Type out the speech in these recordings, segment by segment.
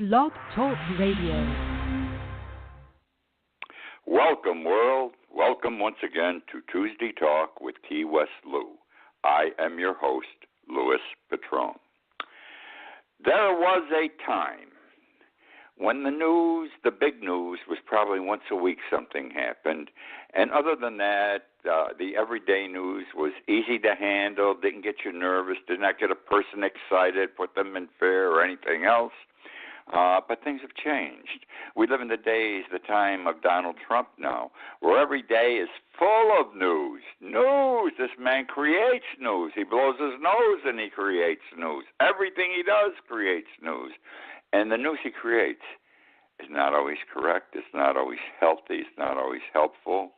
Blog Talk Radio. Welcome, world. Welcome once again to Tuesday Talk with Key West Lou. I am your host, Louis Patron. There was a time when the big news was probably once a week something happened. And other than that, the everyday news was easy to handle, didn't get you nervous, did not get a person excited, put them in fear or anything else. But things have changed. We live in the time of Donald Trump now, where every day is full of news. News! This man creates news. He blows his nose and he creates news. Everything he does creates news. And the news he creates is not always correct. It's not always healthy. It's not always helpful.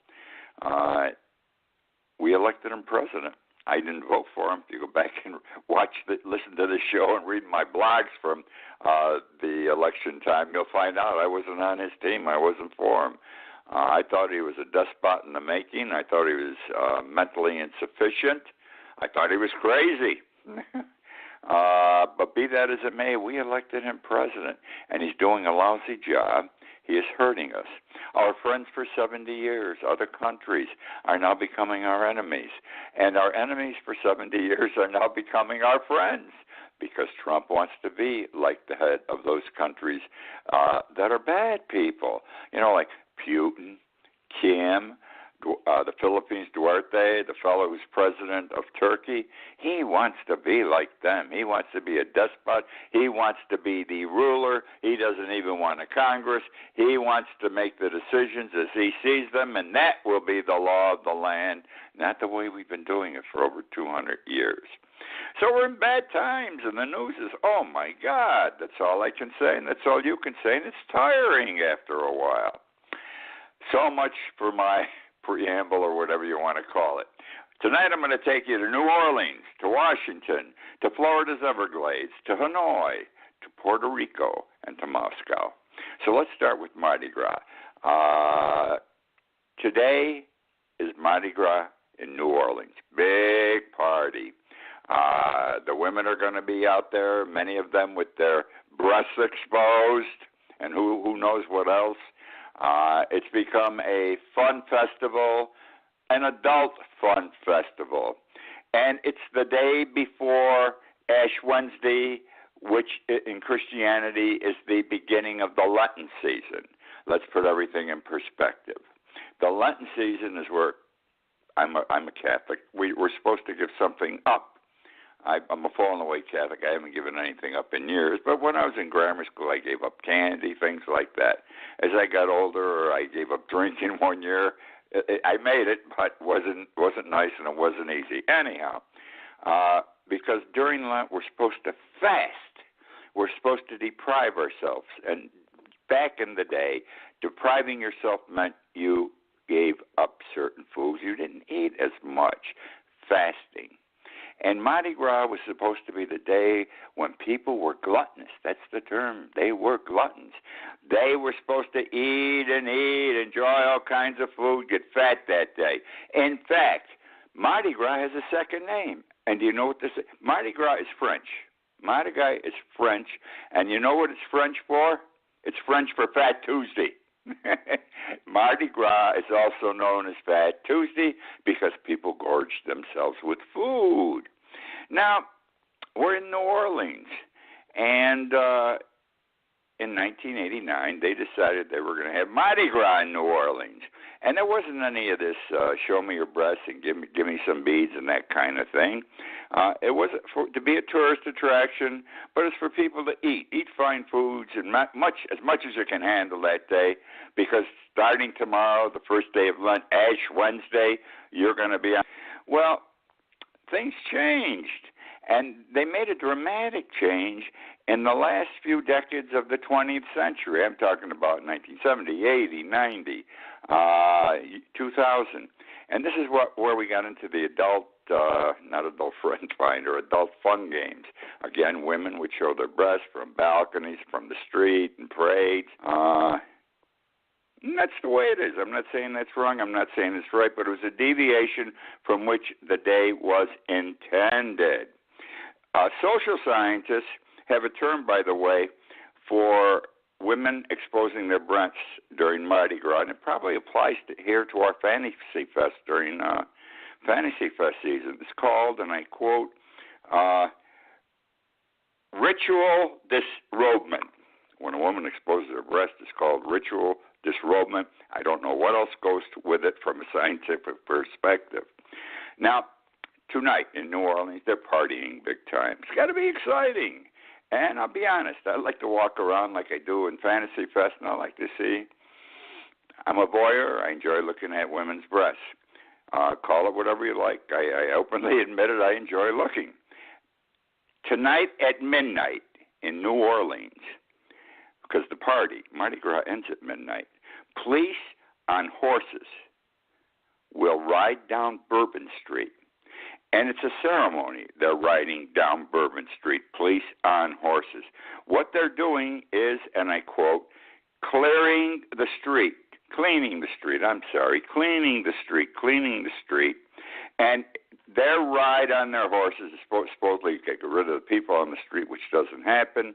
We elected him president. I didn't vote for him. If you go back and listen to the show and read my blogs from the election time, you'll find out I wasn't on his team. I wasn't for him. I thought he was a despot in the making. I thought he was mentally insufficient. I thought he was crazy. But be that as it may, we elected him president, and he's doing a lousy job. He is hurting us. Our friends for 70 years, other countries, are now becoming our enemies. And our enemies for 70 years are now becoming our friends because Trump wants to be like the head of those countries that are bad people. You know, like Putin, Kim, the Philippines, Duterte, the fellow who's president of Turkey. He wants to be like them. He wants to be a despot. He wants to be the ruler. He doesn't even want a Congress. He wants to make the decisions as he sees them, and that will be the law of the land, not the way we've been doing it for over 200 years. So we're in bad times, and the news is, oh, my God, that's all I can say, and that's all you can say, and it's tiring after a while. So much for my preamble or whatever you want to call it. Tonight I'm going to take you to New Orleans, to Washington, to Florida's Everglades, to Hanoi, to Puerto Rico, and to Moscow. So let's start with Mardi Gras. Today is Mardi Gras in New Orleans. Big party. The women are going to be out there, many of them with their breasts exposed, and who knows what else. It's become a fun festival, an adult fun festival. And it's the day before Ash Wednesday, which in Christianity is the beginning of the Lenten season. Let's put everything in perspective. The Lenten season is where I'm a Catholic. We're supposed to give something up. I'm a fallen away Catholic. I haven't given anything up in years. But when I was in grammar school, I gave up candy, things like that. As I got older, I gave up drinking one year. I made it, but wasn't nice and it wasn't easy. Anyhow, because during Lent we're supposed to fast. We're supposed to deprive ourselves. And back in the day, depriving yourself meant you gave up certain foods. You didn't eat as much. Fasting. And Mardi Gras was supposed to be the day when people were gluttonous. That's the term. They were gluttons. They were supposed to eat and eat, enjoy all kinds of food, get fat that day. In fact, Mardi Gras has a second name. And do you know what this is? Mardi Gras is French. Mardi Gras is French. And you know what it's French for? It's French for Fat Tuesday. Mardi Gras is also known as Fat Tuesday because people gorge themselves with food. Now, we're in New Orleans, and in 1989, they decided they were going to have Mardi Gras in New Orleans. And there wasn't any of this show me your breasts and give me some beads and that kind of thing. It wasn't to be a tourist attraction, but it's for people to eat fine foods and as much as you can handle that day, because starting tomorrow, the first day of Lent, Ash Wednesday, you're going to be on. Well, things changed, and they made a dramatic change in the last few decades of the 20th century. I'm talking about 1970, 80, 90, 2000. And this is where we got into the adult, not adult friend finder, adult fun games. Again, women would show their breasts from balconies, from the street, and parades. And that's the way it is. I'm not saying that's wrong. I'm not saying it's right, but it was a deviation from which the day was intended. Social scientists have a term, by the way, for women exposing their breasts during Mardi Gras, and it probably applies here to our Fantasy Fest during Fantasy Fest season. It's called, and I quote, ritual disrobement. When a woman exposes her breast, it's called ritual disrobement. I don't know what else goes with it from a scientific perspective. Now, tonight in New Orleans, they're partying big time. It's got to be exciting. And I'll be honest, I like to walk around like I do in Fantasy Fest, and I like to see. I'm a voyeur. I enjoy looking at women's breasts. Call it whatever you like. I openly admit it. I enjoy looking. Tonight at midnight in New Orleans, because the party, Mardi Gras, ends at midnight, police on horses will ride down Bourbon Street. And it's a ceremony. They're riding down Bourbon Street, police on horses. What they're doing is, and I quote, cleaning the street. And their ride on their horses is supposedly to get rid of the people on the street, which doesn't happen.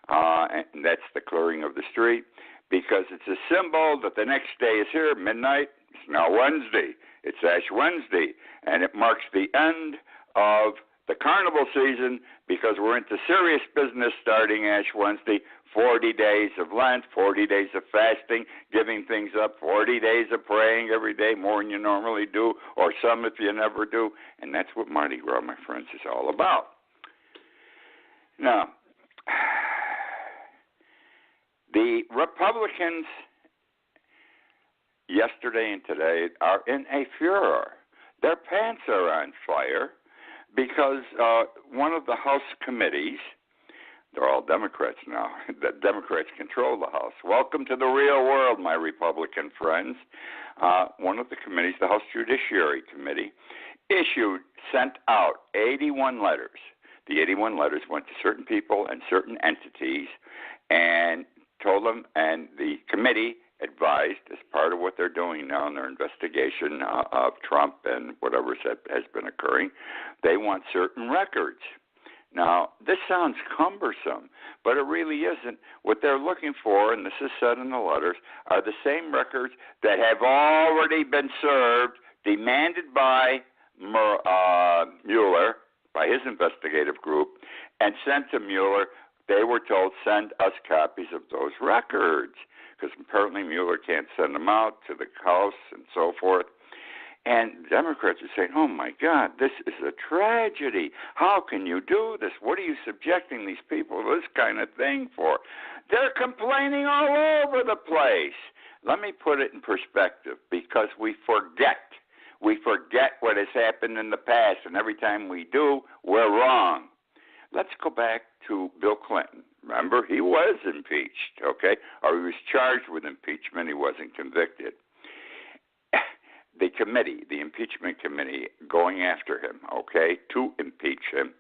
And that's the clearing of the street, because it's a symbol that the next day is here, midnight. It's now Wednesday. It's Ash Wednesday, and it marks the end of the carnival season, because we're into serious business starting Ash Wednesday. 40 days of Lent, 40 days of fasting, giving things up, 40 days of praying every day, more than you normally do, or some if you never do. And that's what Mardi Gras, my friends, is all about. Now, the Republicans yesterday and today are in a furor. Their pants are on fire because one of the House committees, they're all Democrats now, the Democrats control the House. Welcome to the real world, my Republican friends. One of the committees, the House Judiciary Committee, sent out 81 letters. The 81 letters went to certain people and certain entities and told them, and the committee advised, as part of what they're doing now in their investigation of Trump and whatever has been occurring, they want certain records. Now, this sounds cumbersome, but it really isn't. What they're looking for, and this is said in the letters, are the same records that have already been served, demanded by Mueller, by his investigative group, and sent to Mueller. They were told, send us copies of those records, because apparently Mueller can't send them out to the House and so forth. And Democrats are saying, oh, my God, this is a tragedy. How can you do this? What are you subjecting these people to this kind of thing for? They're complaining all over the place. Let me put it in perspective, because we forget. We forget what has happened in the past, and every time we do, we're wrong. Let's go back to Bill Clinton. Remember, he was impeached, okay? Or he was charged with impeachment. He wasn't convicted. The committee, the impeachment committee, going after him, okay, to impeach him,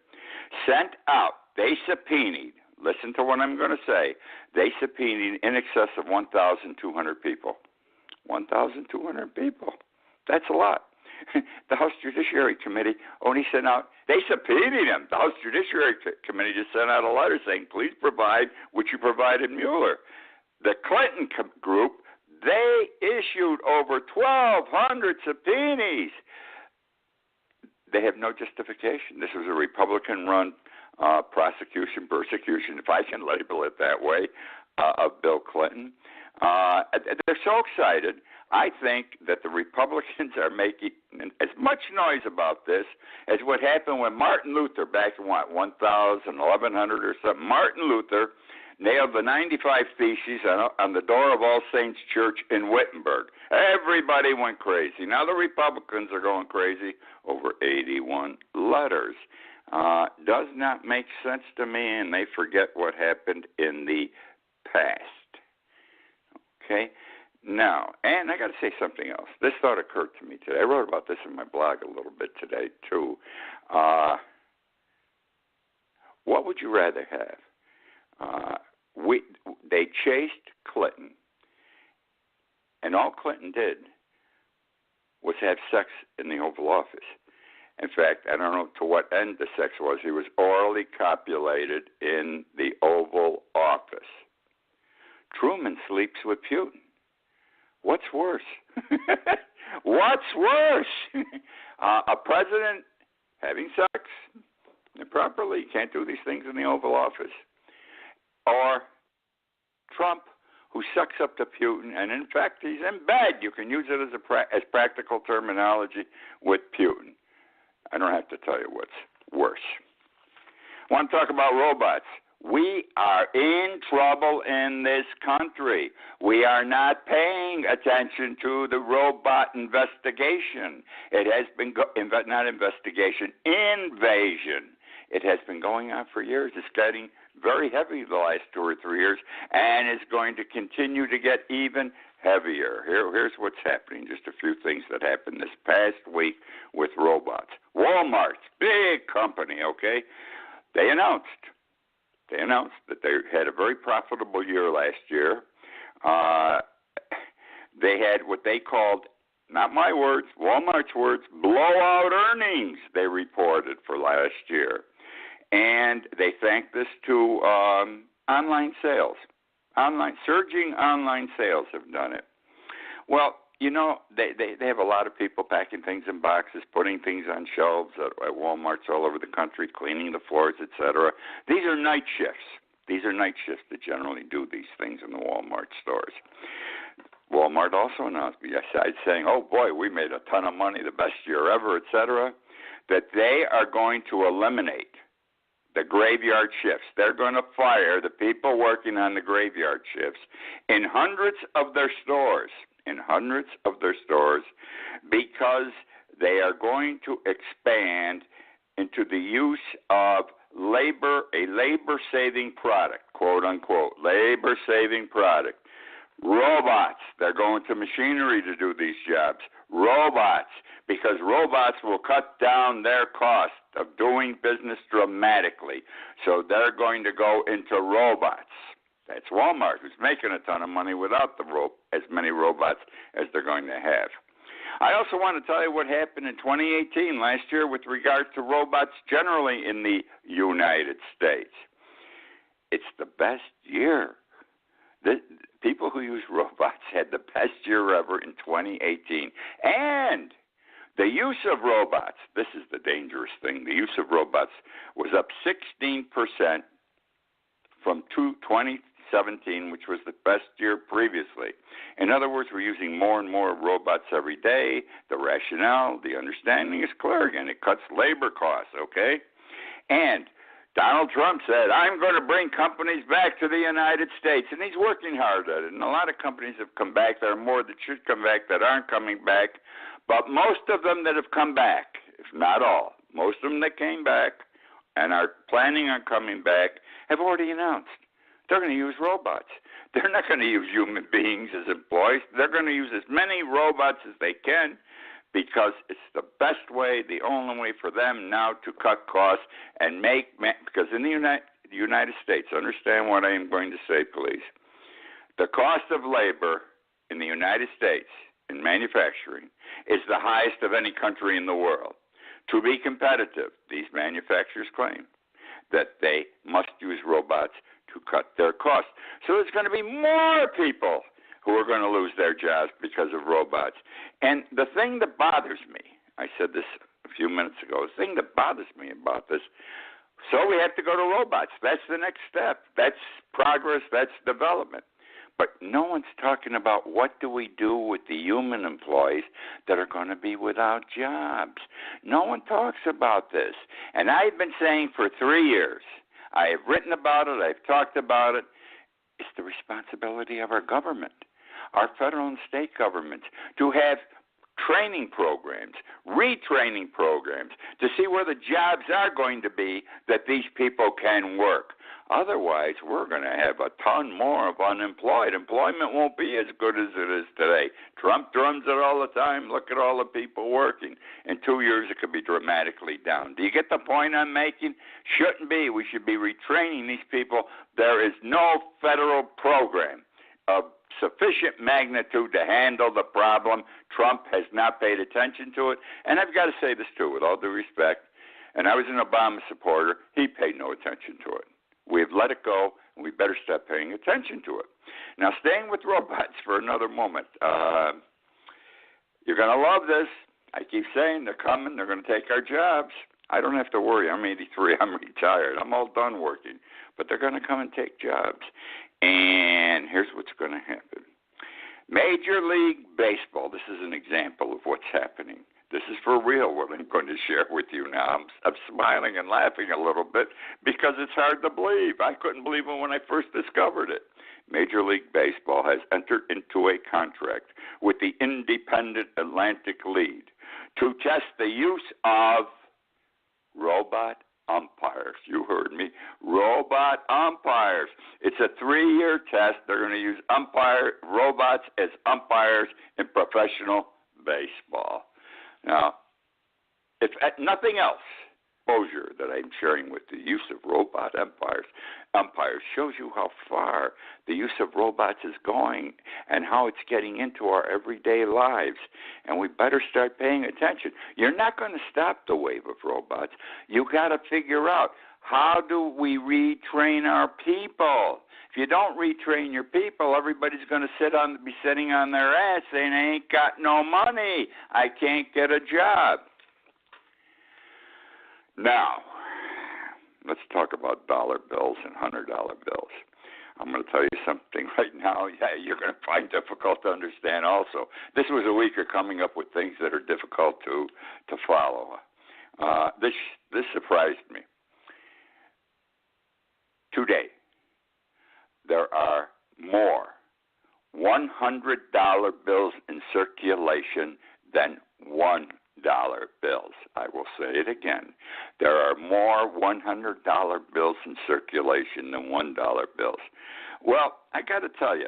sent out, they subpoenaed, listen to what I'm going to say, they subpoenaed in excess of 1,200 people. 1,200 people. That's a lot. The House Judiciary Committee only sent out, they subpoenaed him. The House Judiciary Committee just sent out a letter saying, please provide what you provided Mueller. The Clinton group, they issued over 1,200 subpoenas. They have no justification. This was a Republican-run prosecution, persecution, if I can label it that way, of Bill Clinton. They're so excited. I think that the Republicans are making as much noise about this as what happened when Martin Luther, back in 1100 or something, Martin Luther nailed the 95 Theses on the door of All Saints Church in Wittenberg. Everybody went crazy. Now the Republicans are going crazy over 81 letters. Does not make sense to me, and they forget what happened in the past. Okay? Now, and I got to say something else. This thought occurred to me today. I wrote about this in my blog a little bit today, too. What would you rather have? They chased Clinton, and all Clinton did was have sex in the Oval Office. In fact, I don't know to what end the sex was. He was orally copulated in the Oval Office. Truman sleeps with Putin. What's worse? What's worse? A president having sex improperly, can't do these things in the Oval Office. Or Trump, who sucks up to Putin, and in fact, he's in bed. You can use it as practical terminology with Putin. I don't have to tell you what's worse. I want to talk about robots. We are in trouble in this country. We are not paying attention to the robot investigation. It has been, not investigation, invasion. It has been going on for years. It's getting very heavy the last 2 or 3 years, and is going to continue to get even heavier. Here's what's happening. Just a few things that happened this past week with robots. Walmart, big company, okay? They announced that they had a very profitable year last year. They had what they called, not my words, Walmart's words, blowout earnings they reported for last year. And they thanked this to online sales. Surging online sales have done it. Well, you know, they have a lot of people packing things in boxes, putting things on shelves at Walmarts all over the country, cleaning the floors, etc. These are night shifts. These are night shifts that generally do these things in the Walmart stores. Walmart also announced, besides saying, oh boy, we made a ton of money, the best year ever, etc., that they are going to eliminate the graveyard shifts. They're going to fire the people working on the graveyard shifts in hundreds of their stores. Because they are going to expand into the use of a labor-saving product, quote unquote, labor-saving product. Robots, they're going to machinery to do these jobs. Robots, because robots will cut down their cost of doing business dramatically. So they're going to go into robots. That's Walmart, who's making a ton of money without as many robots as they're going to have. I also want to tell you what happened in 2018, last year, with regards to robots generally in the United States. It's the best year. The people who use robots had the best year ever in 2018. And the use of robots, this is the dangerous thing, the use of robots was up 16% from 2017, which was the best year previously. In other words, we're using more and more robots every day. The rationale, the understanding is clear again. It cuts labor costs, okay? And Donald Trump said, I'm going to bring companies back to the United States, and he's working hard at it. And a lot of companies have come back. There are more that should come back that aren't coming back. But most of them that have come back, if not all, most of them that came back and are planning on coming back have already announced they're going to use robots. They're not going to use human beings as employees. They're going to use as many robots as they can, because it's the best way, the only way for them now to cut costs and because in the United States, understand what I am going to say, please. The cost of labor in the United States in manufacturing is the highest of any country in the world. To be competitive, these manufacturers claim that they must use robots to cut their costs. So there's going to be more people who are going to lose their jobs because of robots. And the thing that bothers me, I said this a few minutes ago, the thing that bothers me about this, so we have to go to robots. That's the next step. That's progress. That's development. But no one's talking about what do we do with the human employees that are going to be without jobs. No one talks about this. And I've been saying for 3 years, I have written about it, I've talked about it, it's the responsibility of our government, our federal and state governments, to have training programs, retraining programs, to see where the jobs are going to be that these people can work. Otherwise, we're going to have a ton more of unemployed. Employment won't be as good as it is today. Trump drums it all the time. Look at all the people working. In 2 years, it could be dramatically down. Do you get the point I'm making? Shouldn't be. We should be retraining these people. There is no federal program of sufficient magnitude to handle the problem. Trump has not paid attention to it. And I've got to say this, too, with all due respect. And I was an Obama supporter. He paid no attention to it. We've let it go. We better start paying attention to it. Now, staying with robots for another moment. You're going to love this. I keep saying they're coming. They're going to take our jobs. I don't have to worry. I'm 83. I'm retired. I'm all done working. But they're going to come and take jobs. And here's what's going to happen. Major League Baseball. This is an example of what's happening. This is for real what I'm going to share with you now. I'm smiling and laughing a little bit because it's hard to believe. I couldn't believe it when I first discovered it. Major League Baseball has entered into a contract with the Independent Atlantic League to test the use of robot umpires. You heard me. Robot umpires. It's a 3-year test. They're going to use robots as umpires in professional baseball. Now, if nothing else, exposure that I'm sharing with the use of robot umpires shows you how far the use of robots is going and how it's getting into our everyday lives. And we better start paying attention. You're not going to stop the wave of robots. You got to figure out, how do we retrain our people? If you don't retrain your people, everybody's going to be sitting on their ass saying, I ain't got no money. I can't get a job. Now, let's talk about dollar bills and $100 bills. I'm going to tell you something right now. Yeah, you're going to find difficult to understand also. This was a week of coming up with things that are difficult to follow. This surprised me. Today, there are more $100 bills in circulation than $1 bills. I will say it again. There are more $100 bills in circulation than $1 bills. Well, I got to tell you,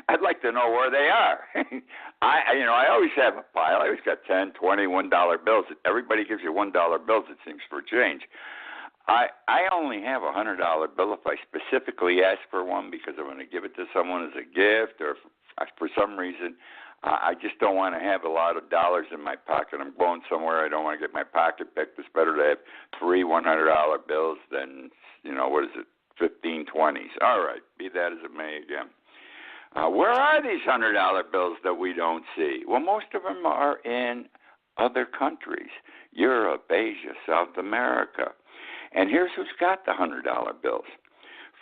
I'd like to know where they are. I always have a pile. I always got 10, 20, $1 bills. Everybody gives you $1 bills, it seems, for change. I only have a $100 bill if I specifically ask for one because I'm going to give it to someone as a gift, or for some reason I just don't want to have a lot of dollars in my pocket. I'm going somewhere. I don't want to get my pocket picked. It's better to have 3 $100 bills than, 15 20s. All right, be that as it may again. Where are these $100 bills that we don't see? Well, most of them are in other countries, Europe, Asia, South America. And here's who's got the $100 bills.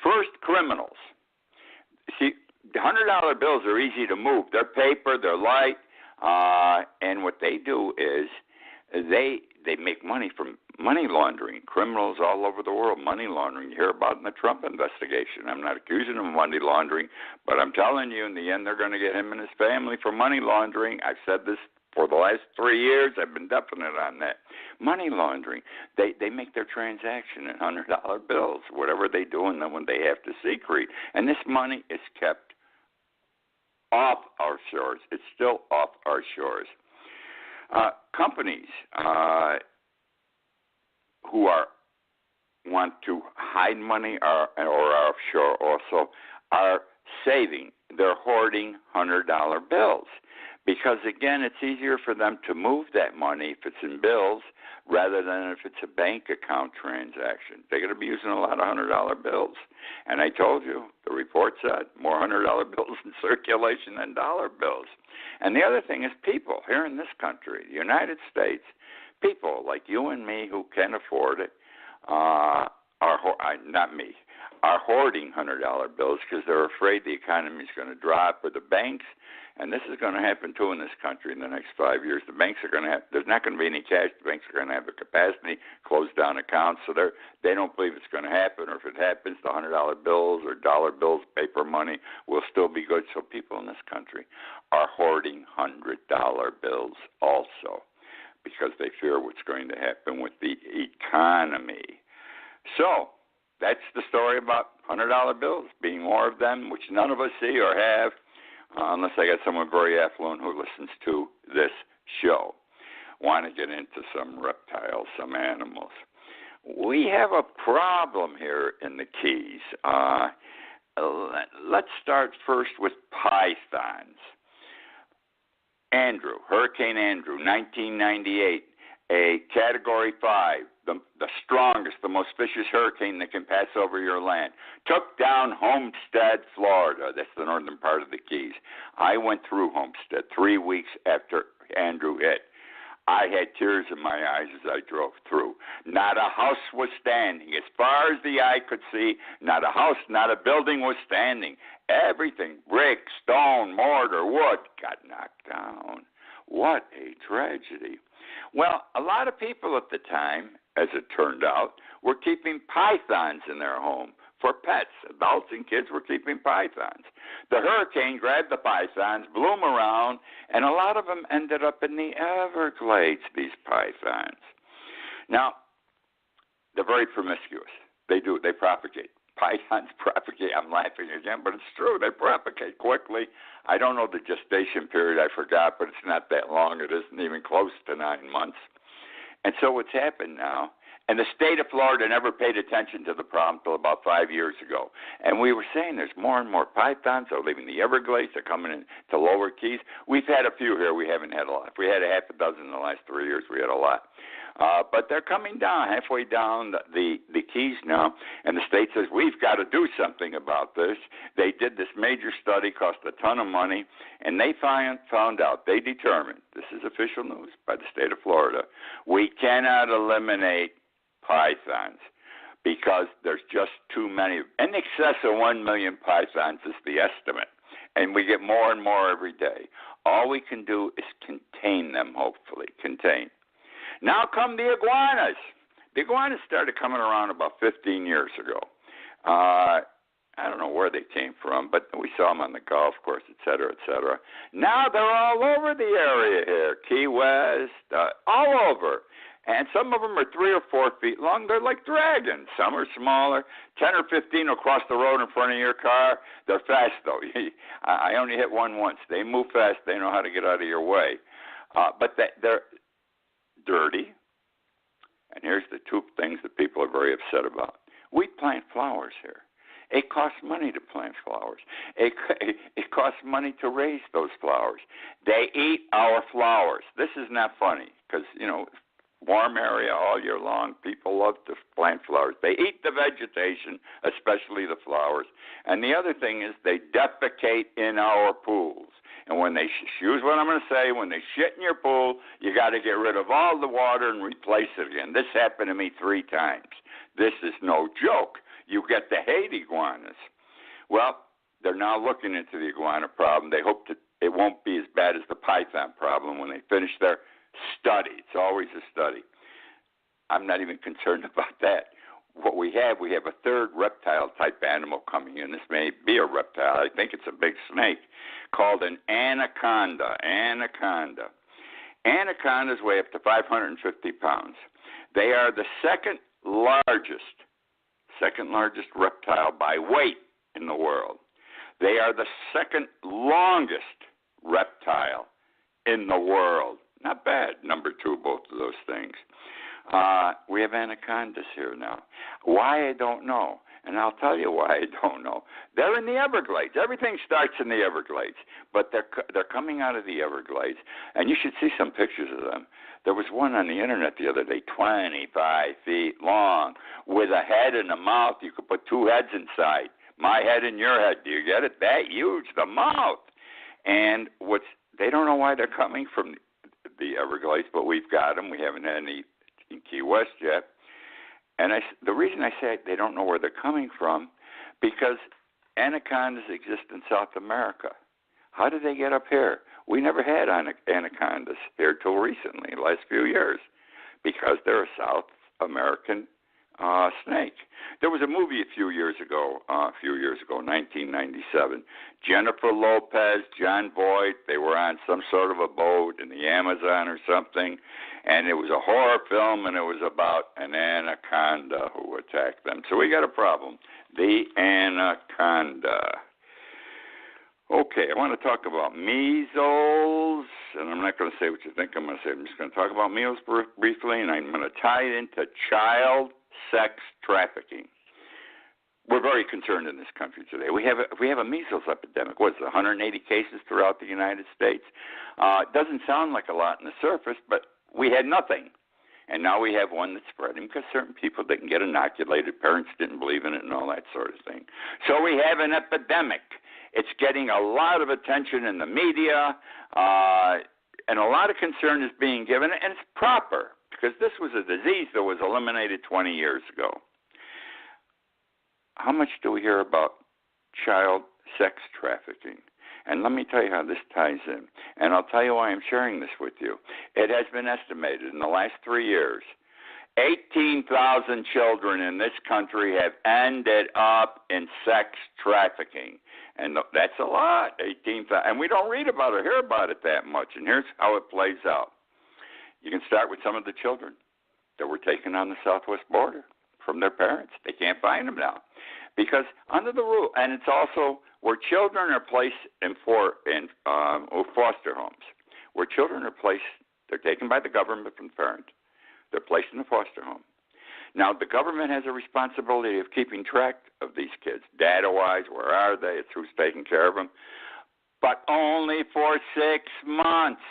First, criminals. See, the $100 bills are easy to move. They're paper, they're light, and what they do is they make money from money laundering. Criminals all over the world, money laundering. You hear about it in the Trump investigation. I'm not accusing them of money laundering, but I'm telling you, in the end, they're going to get him and his family for money laundering. I've said this for the last 3 years. I've been definite on that. Money laundering. They make their transaction in $100 bills, whatever they do, and then when they have to secret. And this money is kept off our shores. It's still off our shores. Companies who want to hide money or are offshore also are saving. They're hoarding $100 bills because, again, it's easier for them to move that money if it's in bills rather than if it's a bank account transaction. They're going to be using a lot of $100 bills. And I told you, the report said more $100 bills in circulation than dollar bills. And the other thing is people here in this country, the United States, people like you and me who can afford it, are hoarding $100 bills because they're afraid the economy is going to drop, or the banks, and this is going to happen too in this country in the next 5 years. The banks are going to there's not going to be any cash. The banks are going to have the capacity, close down accounts, so they don't believe it's going to happen, or if it happens, the $100 bills or dollar bills, paper money, will still be good. So people in this country are hoarding $100 bills also because they fear what's going to happen with the economy. So that's the story about $100 bills, being more of them, which none of us see or have, unless I got someone very affluent who listens to this show. Want to get into some reptiles, some animals. We have a problem here in the Keys. Let's start first with pythons. Hurricane Andrew, 1998. a Category 5, the strongest, the most vicious hurricane that can pass over your land, took down Homestead, Florida. That's the northern part of the Keys. I went through Homestead 3 weeks after Andrew hit. I had tears in my eyes as I drove through. Not a house was standing. As far as the eye could see, not a house, not a building was standing. Everything, brick, stone, mortar, wood, got knocked down. What a tragedy. Well, a lot of people at the time, as it turned out, were keeping pythons in their home for pets. Adults and kids were keeping pythons. The hurricane grabbed the pythons, blew them around, and a lot of them ended up in the Everglades, these pythons. Now, they're very promiscuous. They propagate. Pythons propagate. I'm laughing again, but it's true. They propagate quickly. I don't know the gestation period. I forgot, but it's not that long. It isn't even close to 9 months. And so what's happened now, and the state of Florida never paid attention to the problem until about 5 years ago. And we were saying there's more and more pythons. They're leaving the Everglades. They're coming into lower Keys. We've had a few here. We haven't had a lot. If we had a half a dozen in the last 3 years, we had a lot. But they're coming down, halfway down the Keys now, and the state says, we've got to do something about this. They did this major study, cost a ton of money, and they found out, they determined, this is official news by the state of Florida, we cannot eliminate pythons because there's just too many. In excess of 1 million pythons is the estimate, and we get more and more every day. All we can do is contain them, hopefully, contain. Now come the iguanas. The iguanas started coming around about 15 years ago. I don't know where they came from, but we saw them on the golf course, et cetera, et cetera. Now they're all over the area here, Key West, all over. And some of them are 3 or 4 feet long. They're like dragons. Some are smaller. 10 or 15 will cross the road in front of your car. They're fast, though. I only hit one once. They move fast. They know how to get out of your way. But they're dirty. And here's the 2 things that people are very upset about. We plant flowers here. It costs money to plant flowers. It costs money to raise those flowers. They eat our flowers. This is not funny because, warm area all year long, people love to plant flowers. They eat the vegetation, especially the flowers. And the other thing is they defecate in our pools. And when they use what I'm going to say, when they shit in your pool, you got to get rid of all the water and replace it again. This happened to me 3 times. This is no joke. You get to hate iguanas. Well, they're now looking into the iguana problem. They hope that it won't be as bad as the python problem when they finish their study. It's always a study. I'm not even concerned about that. What we have a third reptile-type animal coming in. This may be a reptile. I think it's a big snake called an anaconda. Anacondas weigh up to 550 pounds. They are the second largest reptile by weight in the world. They are the second longest reptile in the world. Not bad, number 2, both of those things. We have anacondas here now. Why, I don't know. And I'll tell you why I don't know. They're in the Everglades. Everything starts in the Everglades. But they're coming out of the Everglades. And you should see some pictures of them. There was one on the internet the other day, 25 feet long, with a head and a mouth. You could put 2 heads inside. My head and your head. Do you get it? That huge, the mouth. And they don't know why they're coming from the Everglades, but we've got them. We haven't had any in Key West yet. And the reason I say they don't know where they're coming from, because anacondas exist in South America. How did they get up here? We never had anacondas here till recently, the last few years, because they're a South American snake. There was a movie a few years ago, 1997. Jennifer Lopez, John Voight, they were on some sort of a boat in the Amazon or something, and it was a horror film, and it was about an anaconda who attacked them. So we got a problem. The anaconda. Okay, I want to talk about measles, and I'm not going to say what you think I'm going to say. I'm just going to talk about measles briefly, and I'm going to tie it into child sex trafficking. We're very concerned in this country today. We have a measles epidemic. What's it, 180 cases throughout the United States? It doesn't sound like a lot on the surface, but we had nothing. And now we have one that's spreading because certain people didn't get inoculated, parents didn't believe in it, and all that sort of thing. So we have an epidemic. It's getting a lot of attention in the media, and a lot of concern is being given, and it's proper because this was a disease that was eliminated 20 years ago. How much do we hear about child sex trafficking? And let me tell you how this ties in. And I'll tell you why I'm sharing this with you. It has been estimated in the last 3 years, 18,000 children in this country have ended up in sex trafficking. And that's a lot, 18,000. And we don't read about it or hear about it that much. And here's how it plays out. You can start with some of the children that were taken on the southwest border from their parents. They can't find them now. Because under the rule, and it's also where children are placed in foster homes, where children are placed, they're taken by the government from the parent. They're placed in a foster home. Now, the government has a responsibility of keeping track of these kids, data-wise, where are they, it's who's taking care of them, but only for 6 months.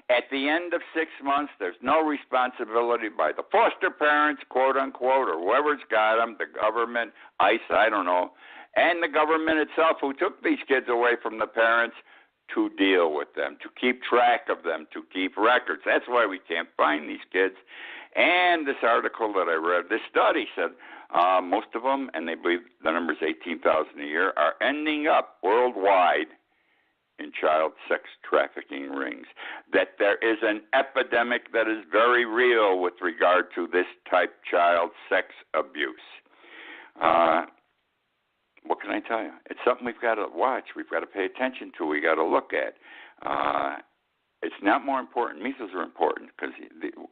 At the end of 6 months, there's no responsibility by the foster parents, quote-unquote, or whoever's got them, the government, ICE, I don't know, and the government itself who took these kids away from the parents to deal with them, to keep track of them, to keep records. That's why we can't find these kids. And this article that I read, this study said most of them, and they believe the number is 18,000 a year, are ending up worldwide in child sex trafficking rings, that there is an epidemic that is very real with regard to this type child sex abuse. What can I tell you? It's something we've got to watch. We've got to pay attention to. We've got to look at. It's not more important. Measles are important because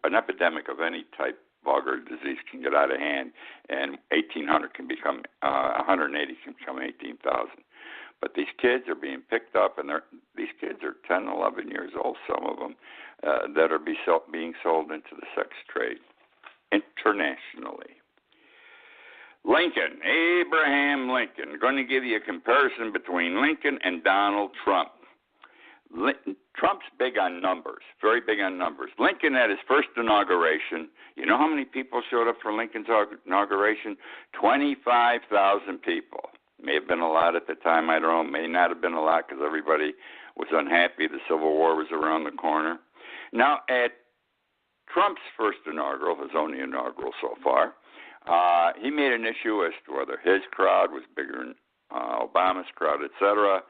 an epidemic of any type, vulgar disease, can get out of hand, and 1,800 can become 180 can become 18,000. But these kids are being picked up, and these kids are 10, 11 years old, some of them, that are being sold into the sex trade internationally. Lincoln, Abraham Lincoln. I'm going to give you a comparison between Lincoln and Donald Trump. Trump's big on numbers, very big on numbers. Lincoln had his first inauguration. You know how many people showed up for Lincoln's inauguration? 25,000 people. May have been a lot at the time, I don't know. May not have been a lot because everybody was unhappy. The Civil War was around the corner. Now, at Trump's first inaugural, his only inaugural so far, he made an issue as to whether his crowd was bigger than Obama's crowd, etc.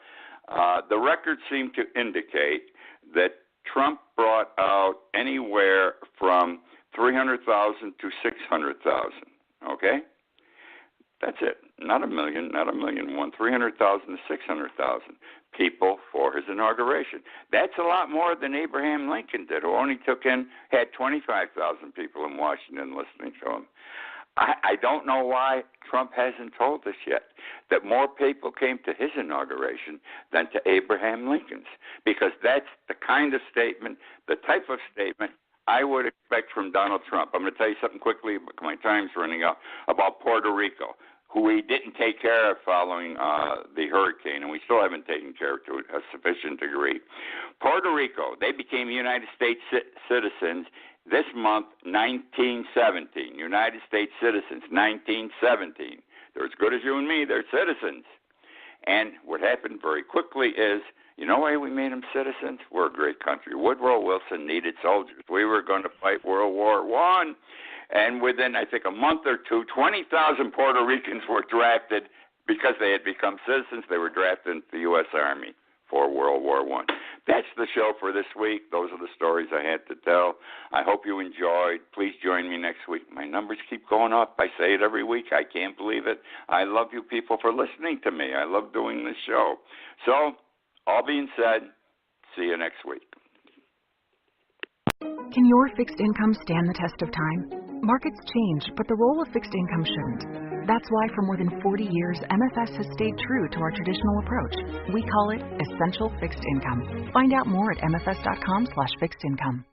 The records seem to indicate that Trump brought out anywhere from 300,000 to 600,000, okay? That's it. Not a million, not 1,000,001, 300,000 to 600,000 people for his inauguration. That's a lot more than Abraham Lincoln did, who only had 25,000 people in Washington listening to him. I don't know why Trump hasn't told us yet that more people came to his inauguration than to Abraham Lincoln's, because that's the kind of statement, the type of statement I would expect from Donald Trump. I'm going to tell you something quickly, but my time's running out, about Puerto Rico, who we didn't take care of following the hurricane, and we still haven't taken care of to a sufficient degree. Puerto Rico, they became United States citizens this month, 1917. United States citizens, 1917. They're as good as you and me. They're citizens. And what happened very quickly is, you know why we made them citizens? We're a great country. Woodrow Wilson needed soldiers. We were going to fight World War I. And within, I think, a month or two, 20,000 Puerto Ricans were drafted because they had become citizens. They were drafted into the U.S. Army for World War I. That's the show for this week. Those are the stories I had to tell. I hope you enjoyed. Please join me next week. My numbers keep going up. I say it every week. I can't believe it. I love you people for listening to me. I love doing this show. So, all being said, see you next week. Can your fixed income stand the test of time? Markets change, but the role of fixed income shouldn't. That's why for more than 40 years, MFS has stayed true to our traditional approach. We call it Essential Fixed Income. Find out more at mfs.com/fixed income.